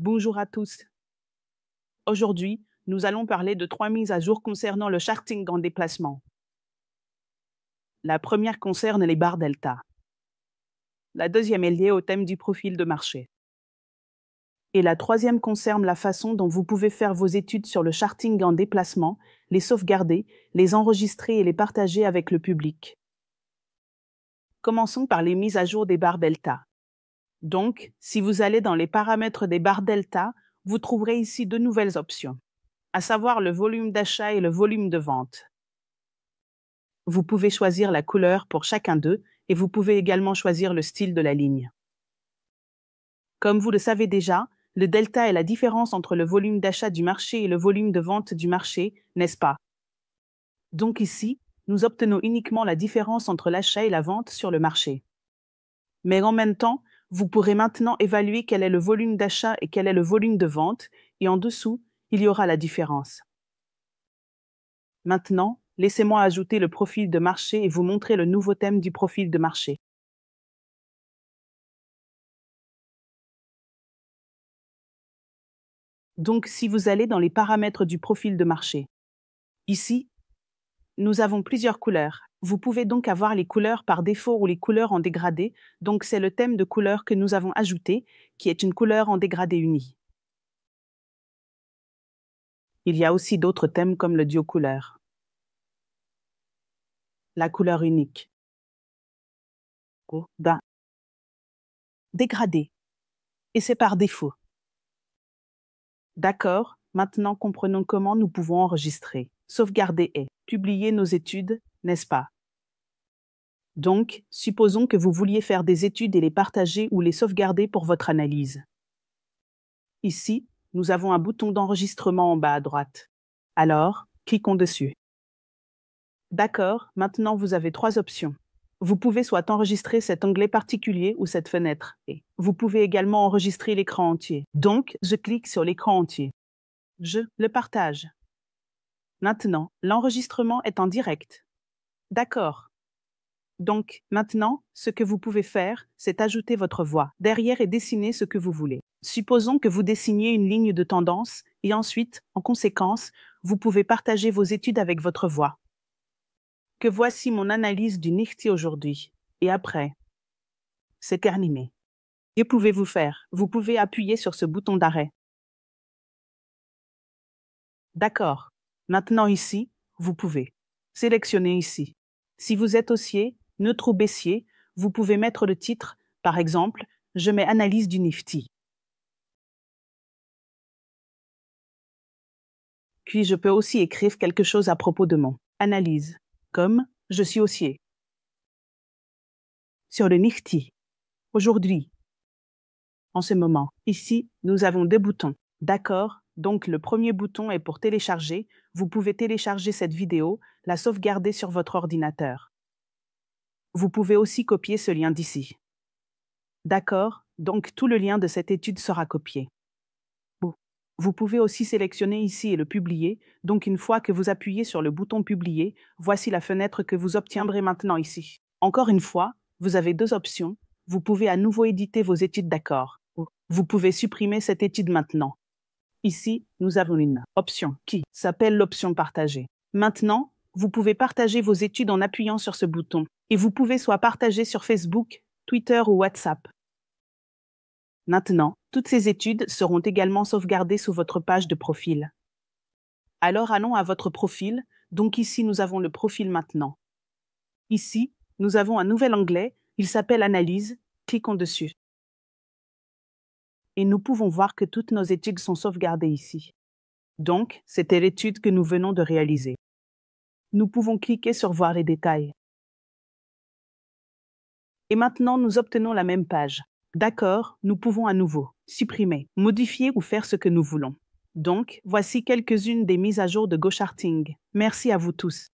Bonjour à tous. Aujourd'hui, nous allons parler de 3 mises à jour concernant le charting en déplacement. La première concerne les barres delta. La deuxième est liée au thème du profil de marché. Et la troisième concerne la façon dont vous pouvez faire vos études sur le charting en déplacement, les sauvegarder, les enregistrer et les partager avec le public. Commençons par les mises à jour des barres delta. Donc, si vous allez dans les paramètres des barres delta, vous trouverez ici deux nouvelles options, à savoir le volume d'achat et le volume de vente. Vous pouvez choisir la couleur pour chacun d'eux et vous pouvez également choisir le style de la ligne. Comme vous le savez déjà, le delta est la différence entre le volume d'achat du marché et le volume de vente du marché, n'est-ce pas? Donc ici, nous obtenons uniquement la différence entre l'achat et la vente sur le marché. Mais en même temps, vous pourrez maintenant évaluer quel est le volume d'achat et quel est le volume de vente, et en dessous, il y aura la différence. Maintenant, laissez-moi ajouter le profil de marché et vous montrer le nouveau thème du profil de marché. Donc, si vous allez dans les paramètres du profil de marché, ici, nous avons plusieurs couleurs. Vous pouvez donc avoir les couleurs par défaut ou les couleurs en dégradé, donc c'est le thème de couleur que nous avons ajouté, qui est une couleur en dégradé unie. Il y a aussi d'autres thèmes comme le duo couleur, la couleur unique, dégradé, et c'est par défaut. D'accord, maintenant comprenons comment nous pouvons enregistrer, sauvegarder et publier nos études, n'est-ce pas? Donc, supposons que vous vouliez faire des études et les partager ou les sauvegarder pour votre analyse. Ici, nous avons un bouton d'enregistrement en bas à droite. Alors, cliquons dessus. D'accord, maintenant vous avez 3 options. Vous pouvez soit enregistrer cet onglet particulier ou cette fenêtre. Et vous pouvez également enregistrer l'écran entier. Donc, je clique sur l'écran entier. Je le partage. Maintenant, l'enregistrement est en direct. D'accord. Donc, maintenant, ce que vous pouvez faire, c'est ajouter votre voix derrière et dessiner ce que vous voulez. Supposons que vous dessiniez une ligne de tendance et ensuite, en conséquence, vous pouvez partager vos études avec votre voix. Que voici mon analyse du Nifty aujourd'hui. Et après, c'est terminé. Que pouvez-vous faire? Vous pouvez appuyer sur ce bouton d'arrêt. D'accord. Maintenant ici, vous pouvez sélectionner ici. Si vous êtes haussier, neutre ou baissier, vous pouvez mettre le titre, par exemple, je mets analyse du Nifty. Puis je peux aussi écrire quelque chose à propos de mon analyse, comme je suis haussier. Sur le Nifty, aujourd'hui, en ce moment, ici, nous avons 2 boutons. D'accord, donc le premier bouton est pour télécharger. Vous pouvez télécharger cette vidéo, la sauvegarder sur votre ordinateur. Vous pouvez aussi copier ce lien d'ici. D'accord, donc tout le lien de cette étude sera copié. Vous pouvez aussi sélectionner ici et le publier, donc une fois que vous appuyez sur le bouton publier, voici la fenêtre que vous obtiendrez maintenant ici. Encore une fois, vous avez 2 options. Vous pouvez à nouveau éditer vos études d'accord. Vous pouvez supprimer cette étude maintenant. Ici, nous avons une option qui s'appelle l'option partager. Maintenant, vous pouvez partager vos études en appuyant sur ce bouton. Et vous pouvez soit partager sur Facebook, Twitter ou WhatsApp. Maintenant, toutes ces études seront également sauvegardées sous votre page de profil. Alors allons à votre profil. Donc ici, nous avons le profil maintenant. Ici, nous avons un nouvel onglet. Il s'appelle Analyse. Cliquons dessus. Et nous pouvons voir que toutes nos études sont sauvegardées ici. Donc, c'était l'étude que nous venons de réaliser. Nous pouvons cliquer sur Voir les détails. Et maintenant, nous obtenons la même page. D'accord, nous pouvons à nouveau supprimer, modifier ou faire ce que nous voulons. Donc, voici quelques-unes des mises à jour de GoCharting. Merci à vous tous.